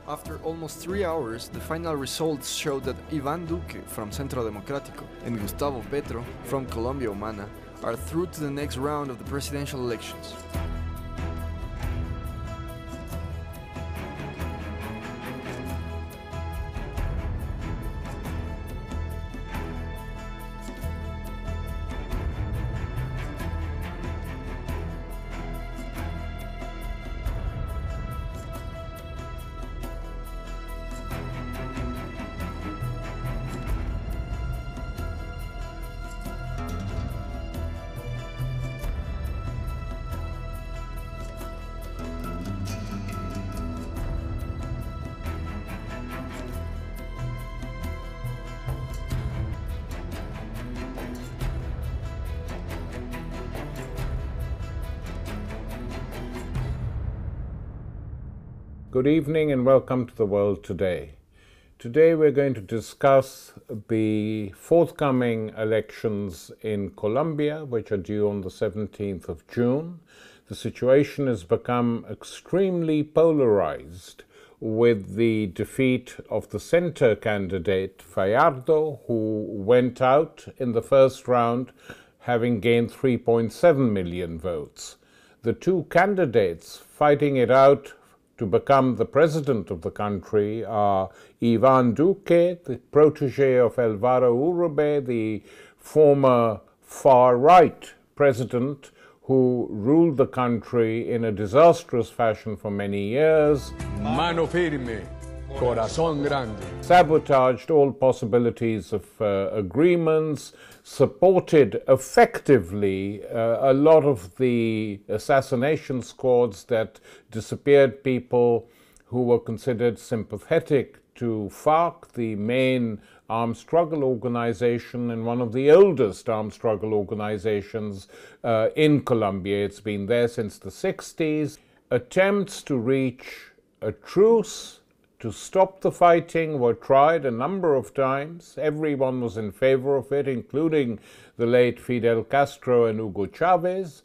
After almost 3 hours, the final results showed that Ivan Duque from Centro Democrático and Gustavo Petro from Colombia Humana are through to the next round of the presidential elections. Good evening and welcome to the World Today. Today we're going to discuss the forthcoming elections in Colombia, which are due on the 17th of June. The situation has become extremely polarized with the defeat of the center candidate, Fajardo, who went out in the first round having gained 3.7 million votes. The two candidates fighting it out to become the president of the country are Ivan Duque, the protege of Álvaro Uribe, the former far-right president who ruled the country in a disastrous fashion for many years. Mano firme, corazón grande. Sabotaged all possibilities of agreements, supported effectively a lot of the assassination squads that disappeared people who were considered sympathetic to FARC, the main armed struggle organization and one of the oldest armed struggle organizations in Colombia. It's been there since the 60s. Attempts to reach a truce to stop the fighting were tried a number of times. Everyone was in favor of it, including the late Fidel Castro and Hugo Chavez,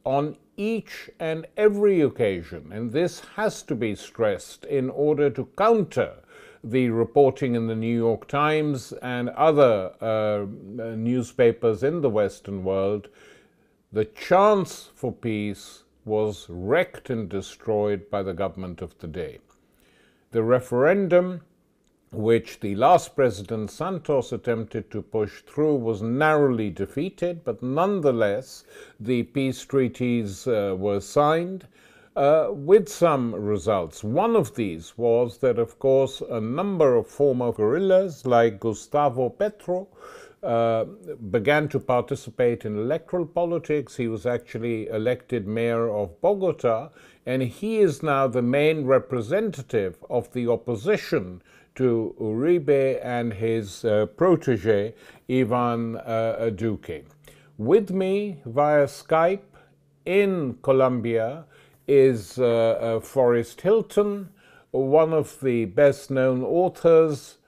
on each and every occasion. And this has to be stressed in order to counter the reporting in the New York Times and other newspapers in the Western world. The chance for peace was wrecked and destroyed by the government of the day. The referendum, which the last president Santos attempted to push through, was narrowly defeated, but nonetheless the peace treaties were signed with some results. One of these was that, of course, a number of former guerrillas like Gustavo Petro began to participate in electoral politics. He was actually elected mayor of Bogota, and he is now the main representative of the opposition to Uribe and his protege, Ivan Duque. With me via Skype in Colombia is Forrest Hylton, one of the best-known authors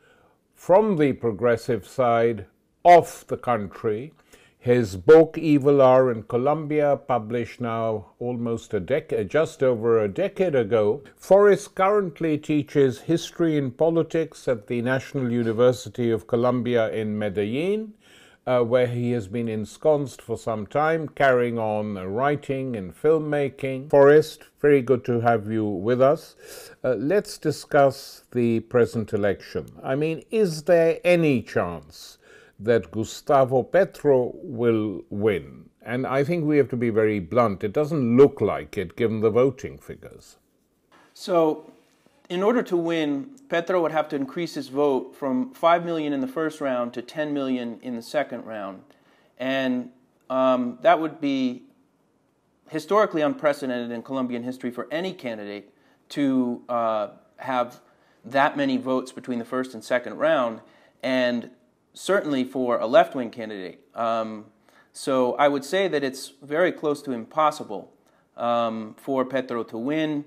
from the progressive side of the country. His book, Evil Hour in Colombia, published now almost just over a decade ago. Forrest currently teaches history and politics at the National University of Colombia in Medellin, where he has been ensconced for some time, carrying on writing and filmmaking. Forrest, very good to have you with us. Let's discuss the present election. I mean, is there any chance that Gustavo Petro will win? And I think we have to be very blunt. It doesn't look like it, given the voting figures. So, in order to win, Petro would have to increase his vote from 5 million in the first round to 10 million in the second round. And that would be historically unprecedented in Colombian history for any candidate to have that many votes between the first and second round, and certainly for a left-wing candidate. So I would say that it's very close to impossible for Petro to win.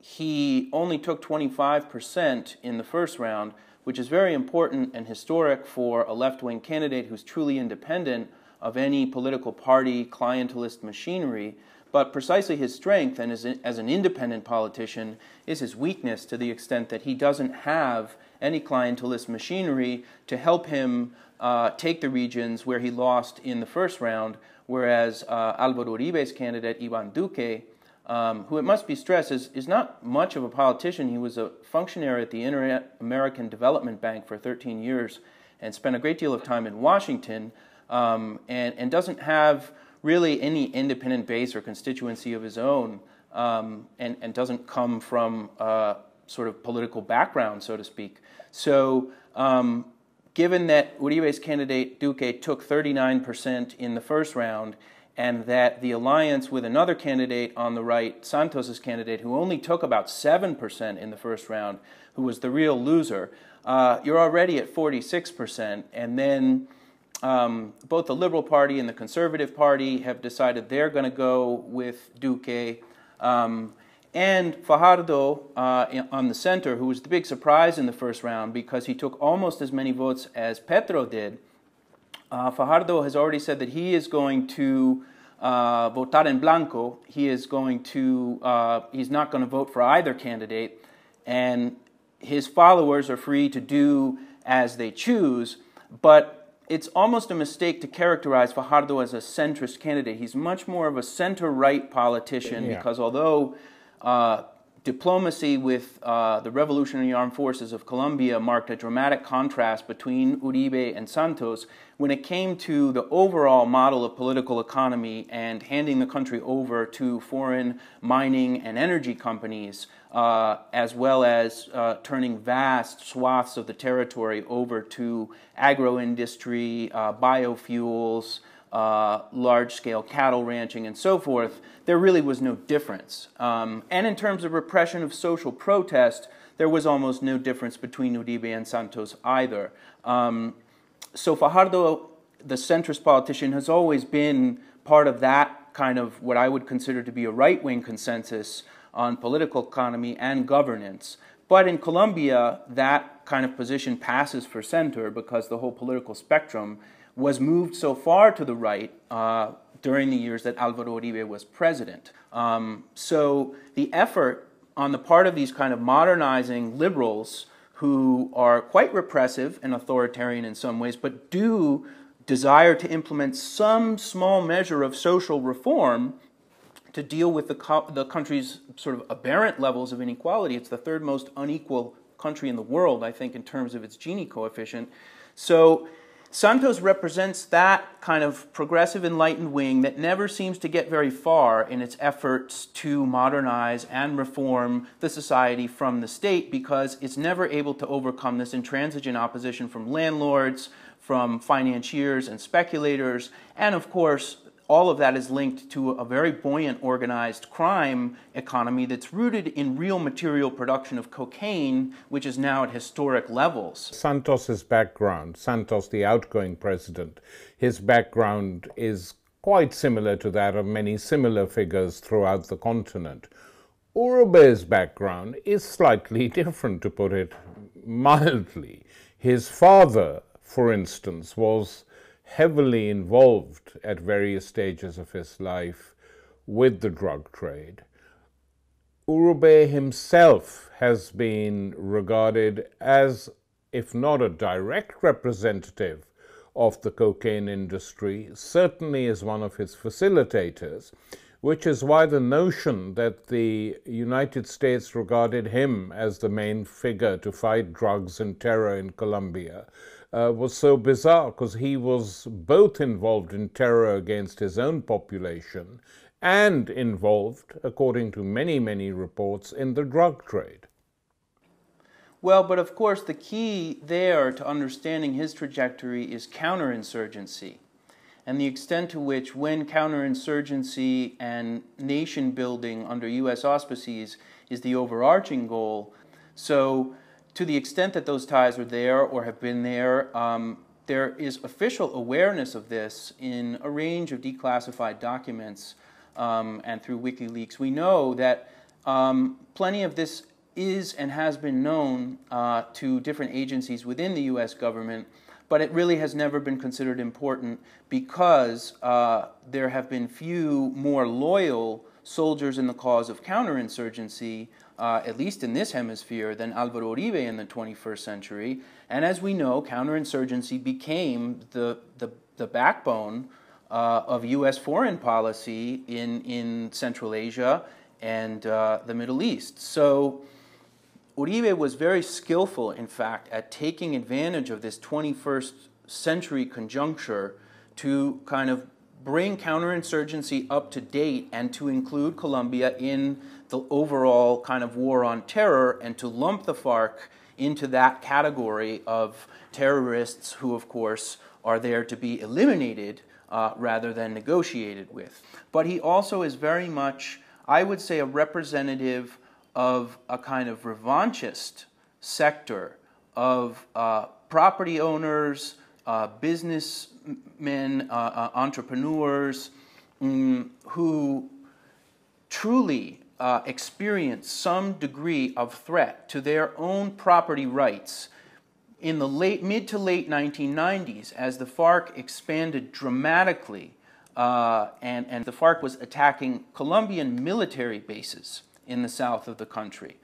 He only took 25% in the first round, which is very important and historic for a left-wing candidate who's truly independent of any political party, clientelist machinery. But precisely his strength, and as an independent politician, is his weakness, to the extent that he doesn't have any clientelist machinery to help him take the regions where he lost in the first round, whereas Álvaro Uribe's candidate, Ivan Duque, who it must be stressed is not much of a politician. He was a functionary at the Inter-American Development Bank for 13 years and spent a great deal of time in Washington, and doesn't have really any independent base or constituency of his own, and doesn't come from sort of political background, so to speak. So given that Uribe's candidate Duque took 39% in the first round, and that the alliance with another candidate on the right, Santos's candidate, who only took about 7% in the first round, who was the real loser, you're already at 46%. And then both the Liberal Party and the Conservative Party have decided they're going to go with Duque. And Fajardo on the center, who was the big surprise in the first round because he took almost as many votes as Petro did, Fajardo has already said that he is going to votar en blanco. He is going to, he's not going to vote for either candidate, and his followers are free to do as they choose, but it's almost a mistake to characterize Fajardo as a centrist candidate. He's much more of a center-right politician, because although diplomacy with the Revolutionary Armed Forces of Colombia marked a dramatic contrast between Uribe and Santos, when it came to the overall model of political economy and handing the country over to foreign mining and energy companies, as well as turning vast swaths of the territory over to agro-industry, biofuels, large-scale cattle ranching, and so forth, there really was no difference. And in terms of repression of social protest, there was almost no difference between Uribe and Santos either. So Fajardo, the centrist politician, has always been part of that kind of what I would consider to be a right-wing consensus on political economy and governance. But in Colombia, that kind of position passes for center because the whole political spectrum was moved so far to the right during the years that Álvaro Uribe was president. So the effort on the part of these kind of modernizing liberals, who are quite repressive and authoritarian in some ways, but do desire to implement some small measure of social reform to deal with the country's sort of aberrant levels of inequality. It's the third most unequal country in the world, I think, in terms of its Gini coefficient. So Santos represents that kind of progressive enlightened wing that never seems to get very far in its efforts to modernize and reform the society from the state, because it's never able to overcome this intransigent opposition from landlords, from financiers and speculators, and of course all of that is linked to a very buoyant organized crime economy that's rooted in real material production of cocaine, which is now at historic levels. Santos's background, Santos, the outgoing president, his background is quite similar to that of many similar figures throughout the continent. Uribe's background is slightly different, to put it mildly. His father, for instance, was heavily involved at various stages of his life with the drug trade. Uribe himself has been regarded as, if not a direct representative of the cocaine industry, certainly as one of its facilitators, which is why the notion that the United States regarded him as the main figure to fight drugs and terror in Colombia was so bizarre, because he was both involved in terror against his own population and involved, according to many, many reports, in the drug trade. Well, but of course the key there to understanding his trajectory is counterinsurgency. and the extent to which, when counterinsurgency and nation building under U.S. auspices is the overarching goal. So to the extent that those ties are there or have been there, there is official awareness of this in a range of declassified documents and through WikiLeaks. We know that plenty of this is and has been known to different agencies within the U.S. government, but it really has never been considered important because there have been few more loyal soldiers in the cause of counterinsurgency, at least in this hemisphere, than Alvaro Uribe in the 21st century. And as we know, counterinsurgency became the backbone of U.S. foreign policy in Central Asia and the Middle East. So Uribe was very skillful, in fact, at taking advantage of this 21st century conjuncture to kind of bring counterinsurgency up to date and to include Colombia in the overall kind of war on terror and to lump the FARC into that category of terrorists who, of course, are there to be eliminated rather than negotiated with. But he also is very much, I would say, a representative of a kind of revanchist sector of property owners, businessmen, entrepreneurs who truly experience some degree of threat to their own property rights in the mid to late 1990s as the FARC expanded dramatically and the FARC was attacking Colombian military bases in the south of the country.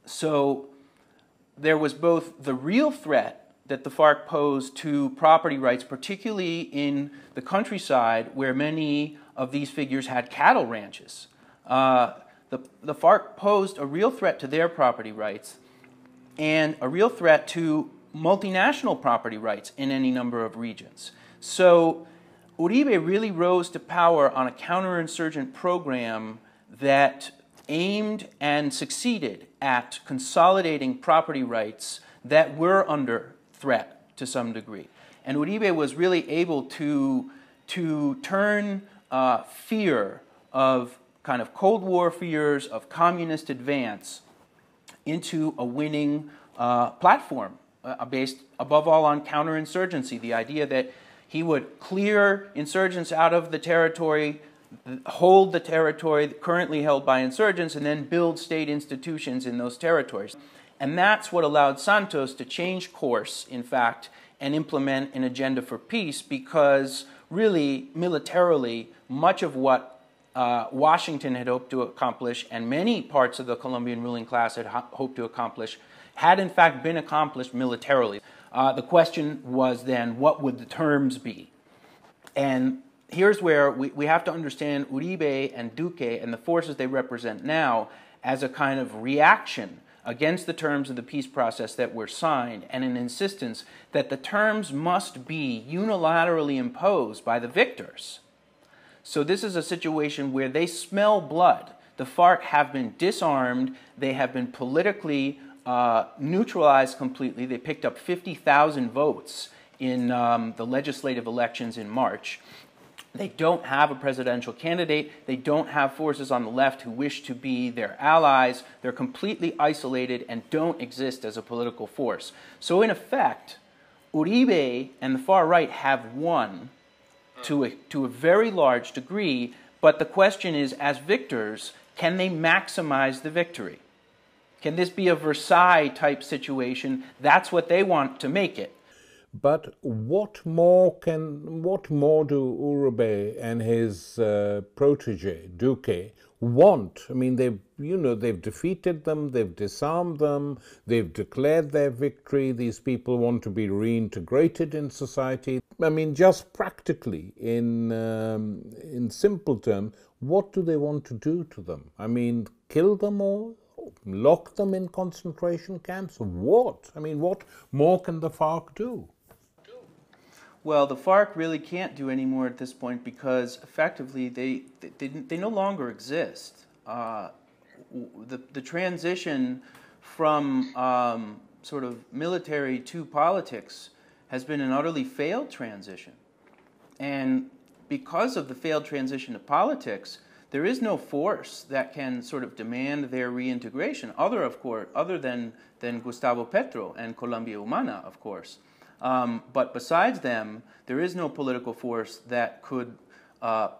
So there was both the real threat that the FARC posed to property rights, particularly in the countryside where many of these figures had cattle ranches. The FARC posed a real threat to their property rights and a real threat to multinational property rights in any number of regions. So Uribe really rose to power on a counterinsurgent program that aimed and succeeded at consolidating property rights that were under threat to some degree. And Uribe was really able to turn fear of kind of Cold War fears of communist advance into a winning platform based above all on counterinsurgency, the idea that he would clear insurgents out of the territory, hold the territory currently held by insurgents, and then build state institutions in those territories. And that's what allowed Santos to change course, in fact, and implement an agenda for peace, because really, militarily, much of what Washington had hoped to accomplish and many parts of the Colombian ruling class had hoped to accomplish had in fact been accomplished militarily. The question was then, what would the terms be? And here's where we have to understand Uribe and Duque and the forces they represent now as a kind of reaction against the terms of the peace process that were signed, and an insistence that the terms must be unilaterally imposed by the victors. So this is a situation where they smell blood. The FARC have been disarmed. They have been politically neutralized completely. They picked up 50,000 votes in the legislative elections in March. They don't have a presidential candidate. They don't have forces on the left who wish to be their allies. They're completely isolated and don't exist as a political force. So in effect, Uribe and the far right have won to a very large degree, but the question is, as victors, can they maximize the victory? Can this be a Versailles-type situation? That's what they want to make it. But what more do Uribe and his protege Duque want? I mean, they've defeated them, they've disarmed them, they've declared their victory. These people want to be reintegrated in society. I mean, just practically, in simple terms, what do they want to do to them? I mean, kill them all? Lock them in concentration camps? What? I mean, what more can the FARC do? Well, the FARC really can't do any more at this point because effectively they no longer exist. The transition from sort of military to politics has been an utterly failed transition. And because of the failed transition to politics, there is no force that can sort of demand their reintegration, other than Gustavo Petro and Colombia Humana, of course. But besides them, there is no political force that could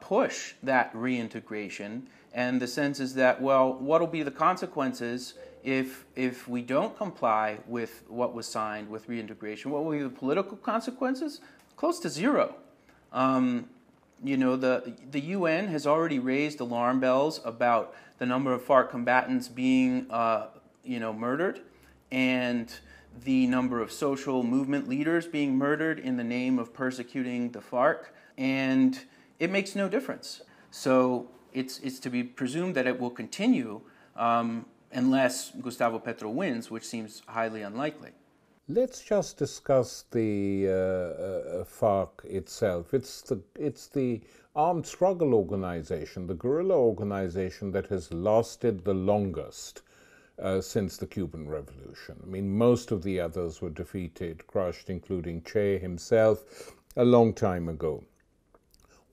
push that reintegration. And the sense is that, well, what will be the consequences if we don't comply with what was signed with reintegration? What will be the political consequences? Close to zero. You know, the UN has already raised alarm bells about the number of FARC combatants being, you know, murdered, and the number of social movement leaders being murdered in the name of persecuting the FARC, and it makes no difference. So it's to be presumed that it will continue unless Gustavo Petro wins, which seems highly unlikely. Let's just discuss the FARC itself. It's the armed struggle organization, the guerrilla organization that has lasted the longest since the Cuban Revolution. I mean, most of the others were defeated, crushed, including Che himself, a long time ago.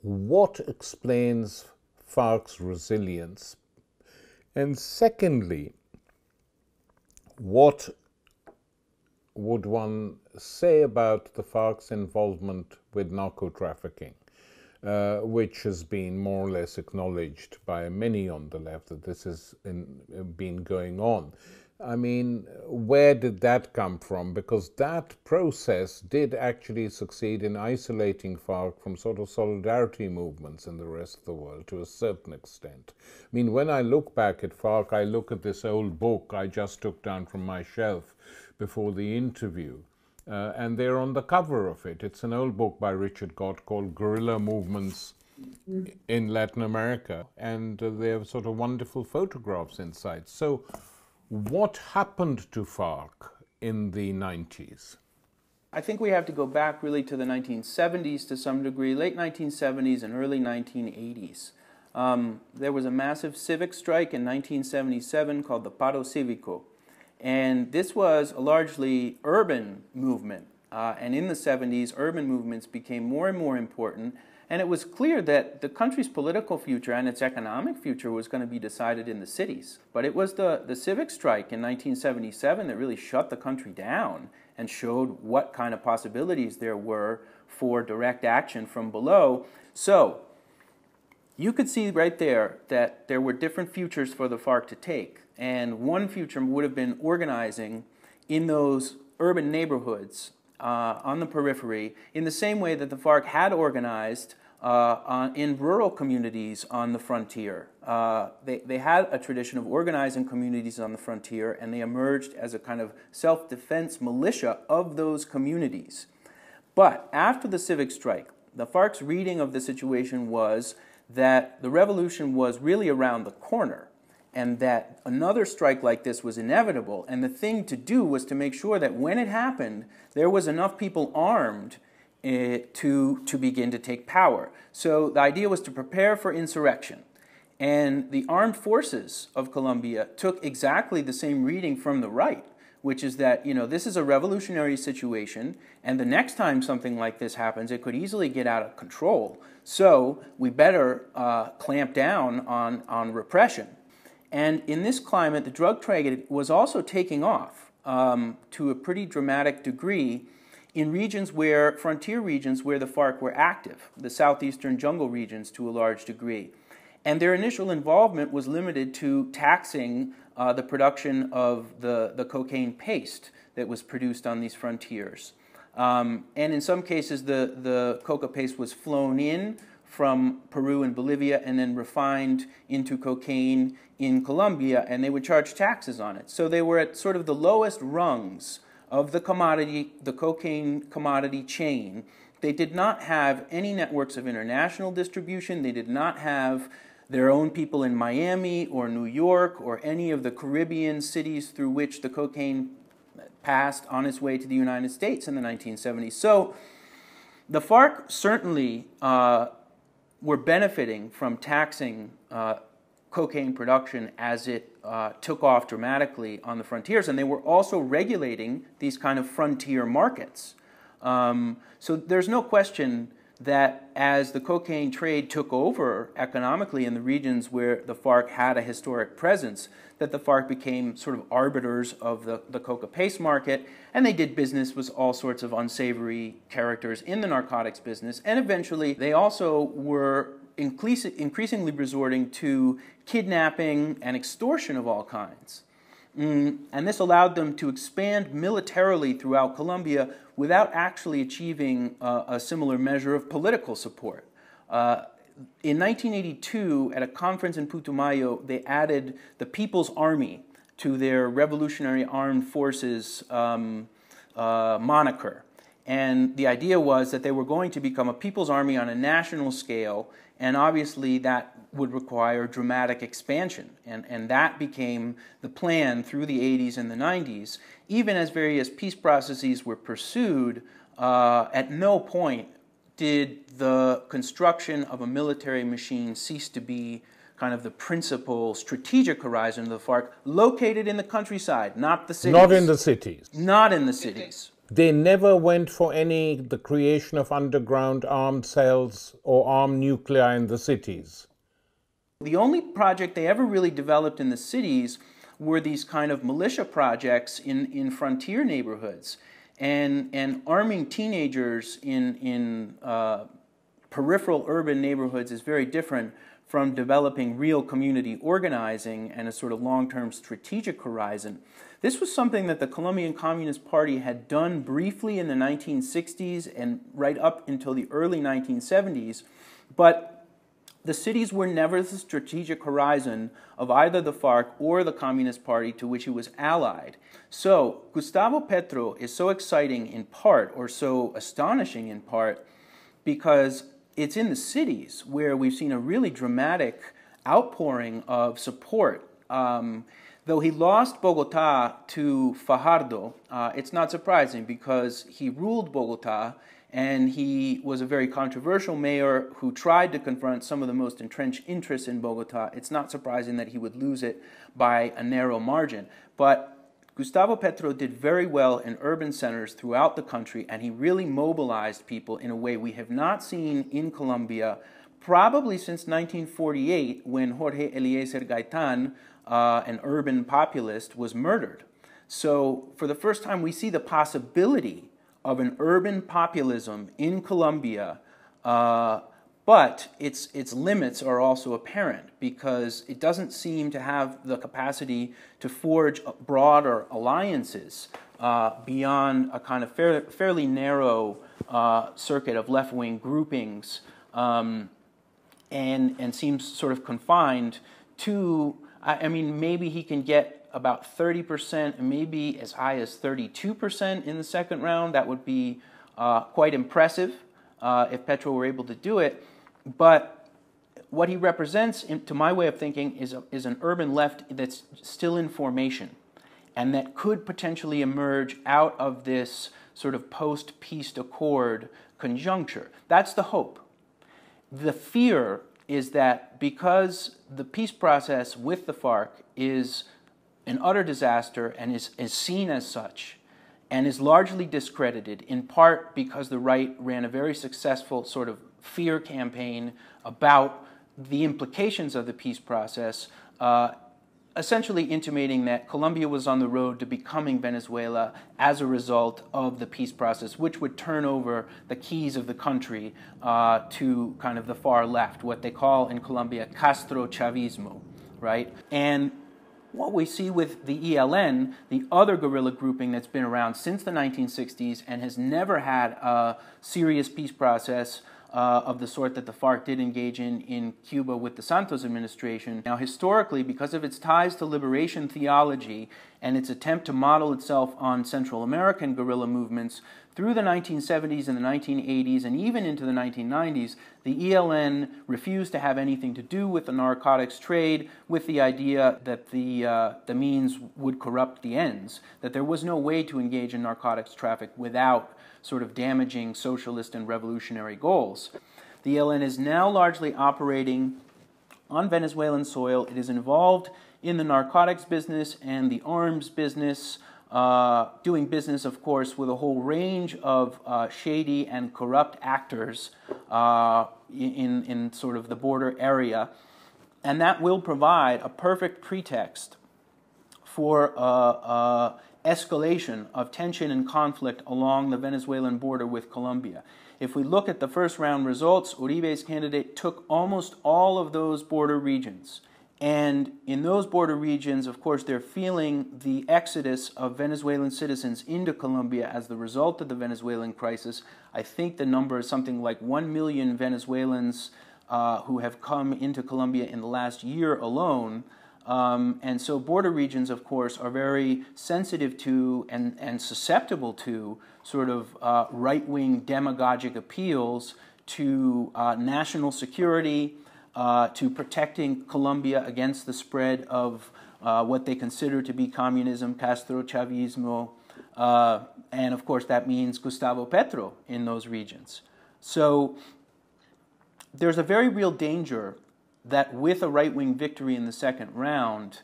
What explains FARC's resilience? And secondly, what would one say about the FARC's involvement with narco-trafficking, which has been more or less acknowledged by many on the left that this has been going on? I mean, where did that come from? Because that process did actually succeed in isolating FARC from sort of solidarity movements in the rest of the world to a certain extent. I mean, when I look back at FARC, I look at this old book I just took down from my shelf before the interview, and they're on the cover of it. It's an old book by Richard Gott called Guerrilla Movements in Latin America, and they have sort of wonderful photographs inside. So what happened to FARC in the 90s? I think we have to go back really to the 1970s to some degree, late 1970s and early 1980s. There was a massive civic strike in 1977 called the Paro Cívico. And this was a largely urban movement. And in the 70s, urban movements became more and more important. And it was clear that the country's political future and its economic future was going to be decided in the cities. But it was the civic strike in 1977 that really shut the country down and showed what kind of possibilities there were for direct action from below. So you could see right there that there were different futures for the FARC to take. And one future would have been organizing in those urban neighborhoods on the periphery in the same way that the FARC had organized in rural communities on the frontier. They had a tradition of organizing communities on the frontier, and they emerged as a kind of self-defense militia of those communities. But after the civic strike, the FARC's reading of the situation was that the revolution was really around the corner, and that another strike like this was inevitable, and the thing to do was to make sure that when it happened, there was enough people armed to begin to take power. So the idea was to prepare for insurrection. And the armed forces of Colombia took exactly the same reading from the right, which is that, you know, this is a revolutionary situation, and the next time something like this happens, it could easily get out of control. So we better clamp down on repression. And in this climate, the drug trade was also taking off to a pretty dramatic degree in regions where, frontier regions where the FARC were active, the southeastern jungle regions to a large degree. And their initial involvement was limited to taxing the production of the cocaine paste that was produced on these frontiers. And in some cases, the coca paste was flown in from Peru and Bolivia and then refined into cocaine in Colombia, and they would charge taxes on it. So they were at sort of the lowest rungs of the cocaine commodity chain. They did not have any networks of international distribution. They did not have their own people in Miami or New York or any of the Caribbean cities through which the cocaine passed on its way to the United States in the 1970s. So the FARC certainly were benefiting from taxing cocaine production as it took off dramatically on the frontiers, and they were also regulating these kind of frontier markets. So there's no question that as the cocaine trade took over economically in the regions where the FARC had a historic presence, that the FARC became sort of arbiters of the coca paste market, and they did business with all sorts of unsavory characters in the narcotics business, and eventually they also were increasingly resorting to kidnapping and extortion of all kinds. And this allowed them to expand militarily throughout Colombia without actually achieving a similar measure of political support. In 1982, at a conference in Putumayo, they added the People's Army to their Revolutionary Armed Forces moniker. And the idea was that they were going to become a people's army on a national scale, and obviously that would require dramatic expansion. And that became the plan through the 80s and the 90s. Even as various peace processes were pursued, at no point did the construction of a military machine cease to be kind of the principal strategic horizon of the FARC, located in the countryside, not the cities. Not in the cities. Not in the cities. They never went for the creation of underground armed cells or armed nuclei in the cities. The only project they ever really developed in the cities were these kind of militia projects in frontier neighborhoods. And arming teenagers in peripheral urban neighborhoods is very different from developing real community organizing and a sort of long-term strategic horizon. This was something that the Colombian Communist Party had done briefly in the 1960s and right up until the early 1970s, but the cities were never the strategic horizon of either the FARC or the Communist Party to which it was allied. So Gustavo Petro is so exciting in part, or so astonishing in part, because it's in the cities where we've seen a really dramatic outpouring of support. Though he lost Bogota to Fajardo, it's not surprising because he ruled Bogota and he was a very controversial mayor who tried to confront some of the most entrenched interests in Bogota. It's not surprising that he would lose it by a narrow margin. But Gustavo Petro did very well in urban centers throughout the country, and he really mobilized people in a way we have not seen in Colombia probably since 1948, when Jorge Eliezer Gaitan, an urban populist, was murdered. So for the first time, we see the possibility of an urban populism in Colombia, but its limits are also apparent because it doesn't seem to have the capacity to forge broader alliances beyond a kind of fairly narrow circuit of left-wing groupings, and seems sort of confined to, I mean, maybe he can get about 30% and maybe as high as 32% in the second round. That would be quite impressive if Petro were able to do it. But what he represents, to my way of thinking, is an urban left that's still in formation and that could potentially emerge out of this sort of post-peace accord conjuncture. That's the hope. The fear is that because the peace process with the FARC is an utter disaster and is seen as such and is largely discredited, in part because the right ran a very successful sort of fear campaign about the implications of the peace process, essentially intimating that Colombia was on the road to becoming Venezuela as a result of the peace process, which would turn over the keys of the country to kind of the far left, what they call in Colombia Castro Chavismo, right? And what we see with the ELN, the other guerrilla grouping that's been around since the 1960s and has never had a serious peace process of the sort that the FARC did engage in Cuba with the Santos administration. Now, historically, because of its ties to liberation theology and its attempt to model itself on Central American guerrilla movements, through the 1970s and the 1980s and even into the 1990s, the ELN refused to have anything to do with the narcotics trade, with the idea that the means would corrupt the ends, that there was no way to engage in narcotics traffic without sort of damaging socialist and revolutionary goals. The ELN is now largely operating on Venezuelan soil. It is involved in the narcotics business and the arms business, doing business, of course, with a whole range of shady and corrupt actors in sort of the border area. And that will provide a perfect pretext for escalation of tension and conflict along the Venezuelan border with Colombia. If we look at the first round results, Uribe's candidate took almost all of those border regions. And in those border regions, of course, they're feeling the exodus of Venezuelan citizens into Colombia as the result of the Venezuelan crisis. I think the number is something like 1 million Venezuelans who have come into Colombia in the last year alone. And so border regions, of course, are very sensitive to and susceptible to sort of right-wing demagogic appeals to national security, to protecting Colombia against the spread of what they consider to be communism, Castro-Chavismo, and of course that means Gustavo Petro in those regions. So there's a very real danger that with a right-wing victory in the second round,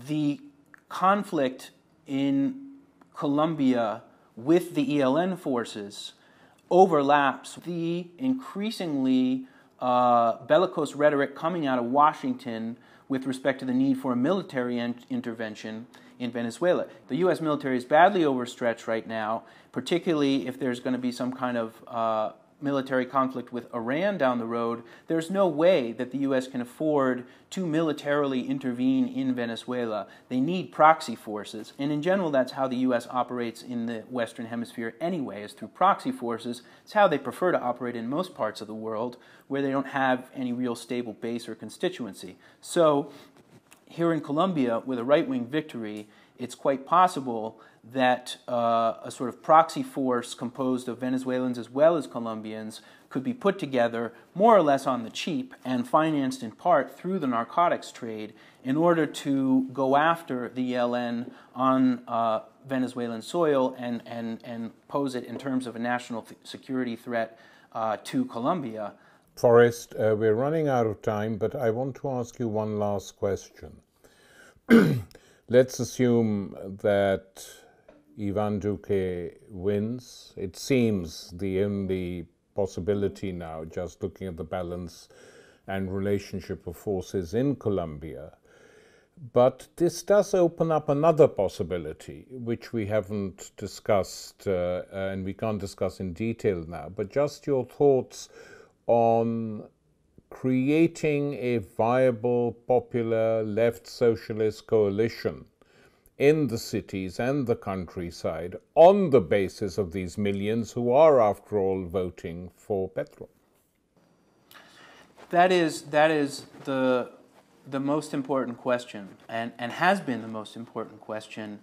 the conflict in Colombia with the ELN forces overlaps the increasingly bellicose rhetoric coming out of Washington with respect to the need for a military intervention in Venezuela. The U.S. military is badly overstretched right now, particularly if there's going to be some kind of military conflict with Iran down the road. There's no way that the U.S. can afford to militarily intervene in Venezuela. They need proxy forces, and in general that's how the U.S. operates in the Western Hemisphere anyway, is through proxy forces. It's how they prefer to operate in most parts of the world where they don't have any real stable base or constituency. So here in Colombia, with a right-wing victory, it's quite possible that a sort of proxy force composed of Venezuelans as well as Colombians could be put together more or less on the cheap and financed in part through the narcotics trade in order to go after the ELN on Venezuelan soil and pose it in terms of a national security threat to Colombia. Forrest, we're running out of time, but I want to ask you one last question. Let's assume that Ivan Duque wins. It seems the only possibility now, just looking at the balance and relationship of forces in Colombia. But this does open up another possibility, which we haven't discussed and we can't discuss in detail now, but just your thoughts on creating a viable, popular, left socialist coalition in the cities and the countryside on the basis of these millions who are, after all, voting for Petro. That is the most important question, and has been the most important question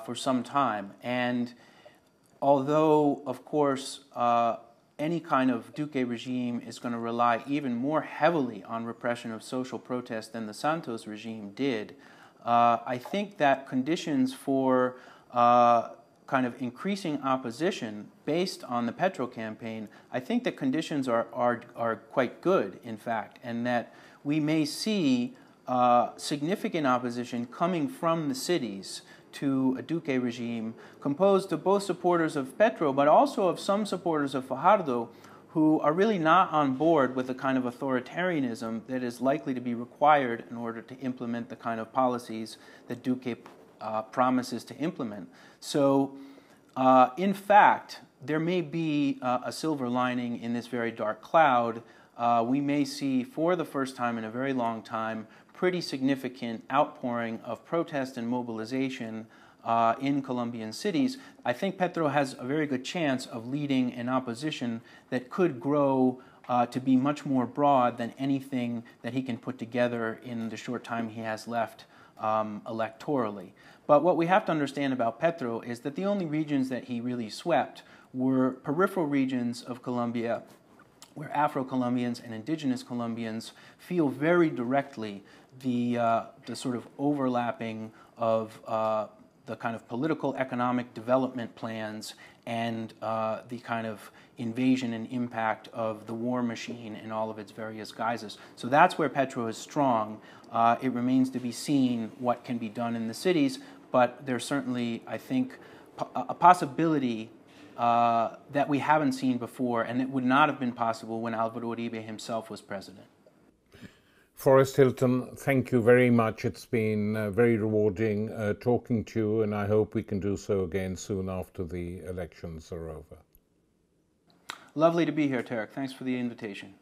for some time. And although, of course, any kind of Duque regime is going to rely even more heavily on repression of social protest than the Santos regime did, I think that conditions for kind of increasing opposition based on the Petro campaign, I think the conditions are quite good, in fact, and that we may see significant opposition coming from the cities to a Duque regime composed of both supporters of Petro but also of some supporters of Fajardo who are really not on board with the kind of authoritarianism that is likely to be required in order to implement the kind of policies that Duque promises to implement. So, in fact, there may be a silver lining in this very dark cloud. We may see, for the first time in a very long time, pretty significant outpouring of protest and mobilization in Colombian cities. I think Petro has a very good chance of leading an opposition that could grow to be much more broad than anything that he can put together in the short time he has left electorally. But what we have to understand about Petro is that the only regions that he really swept were peripheral regions of Colombia where Afro-Colombians and indigenous Colombians feel very directly the sort of overlapping of the kind of political economic development plans and the kind of invasion and impact of the war machine in all of its various guises. So that's where Petro is strong. It remains to be seen what can be done in the cities, but there's certainly, I think, a possibility that we haven't seen before, and it would not have been possible when Álvaro Uribe himself was president. Forrest Hylton, thank you very much. It's been very rewarding talking to you, and I hope we can do so again soon after the elections are over. Lovely to be here, Tariq. Thanks for the invitation.